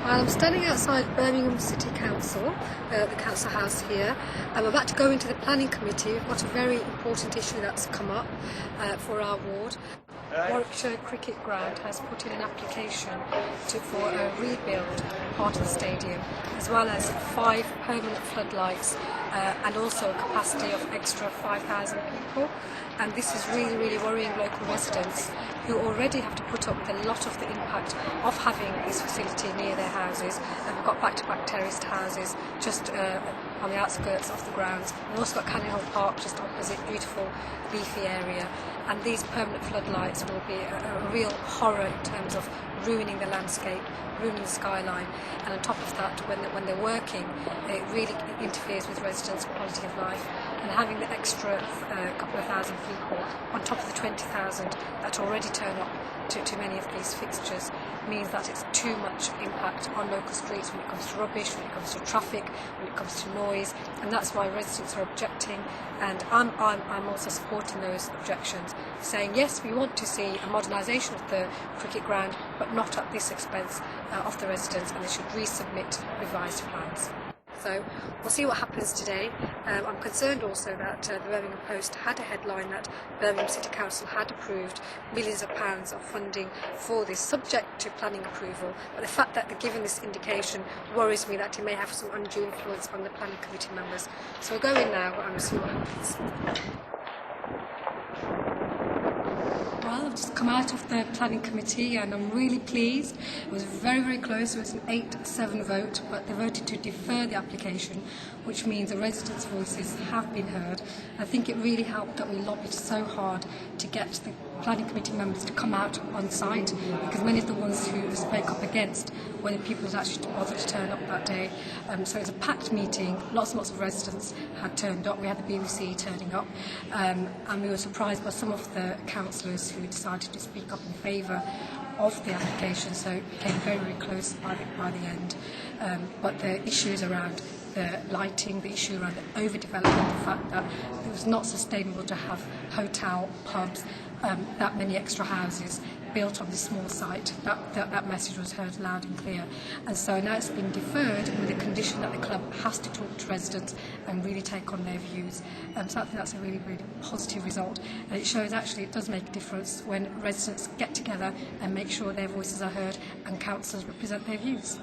I'm standing outside Birmingham City Council, the council house here. I'm about to go into the planning committee. We've got a very important issue that's come up for our ward. Warwickshire Cricket Ground has put in an application for a rebuild part of the stadium, as well as 5 permanent floodlights and also a capacity of extra 5,000 people. And this is really, really worrying local residents who already have to put up with a lot of the impact of having this facility near their houses. And we've got back-to-back terraced houses just on the outskirts of the grounds. We've also got Canning Hill Park just opposite, beautiful leafy area. And these permanent floodlights will be a real horror in terms of ruining the landscape, ruining the skyline, and on top of that, when they're working, it really interferes with residents' quality of life. And having the extra couple of thousand people on top of the 20,000 that already turn up to many of these fixtures means that it's too much impact on local streets when it comes to rubbish, when it comes to traffic, when it comes to noise, and that's why residents are objecting. And I'm also supporting those objections, saying yes, we want to see a modernisation of the cricket ground, but not at this expense of the residents, and they should resubmit revised plans. So we'll see what happens today. I'm concerned also that the Birmingham Post had a headline that Birmingham City Council had approved millions of pounds of funding for this, subject to planning approval. But the fact that they're given this indication worries me that it may have some undue influence on the planning committee members. So we'll go in now and we'll see what happens. Well, I've just come out of the planning committee and I'm really pleased. It was very, very close. It was an 8-7 vote, but they voted to defer the application, which means the residents' voices have been heard. I think it really helped that we lobbied so hard to get the planning committee members to come out on site, because many of the ones who spoke up against were the people that actually bothered to turn up that day. So it was a packed meeting. Lots and lots of residents had turned up. We had the BBC turning up, and we were surprised by some of the councillors who decided to speak up in favour of the application, so it became very, very close by the end. But the issues around the lighting, the issue around the overdevelopment, the fact that it was not sustainable to have hotel, pubs, that many extra houses built on this small site, that message was heard loud and clear. And so now it's been deferred with the condition that the club has to talk to residents and really take on their views. So I think that's a really, really positive result. And it shows actually it does make a difference when residents get together and make sure their voices are heard and councillors represent their views.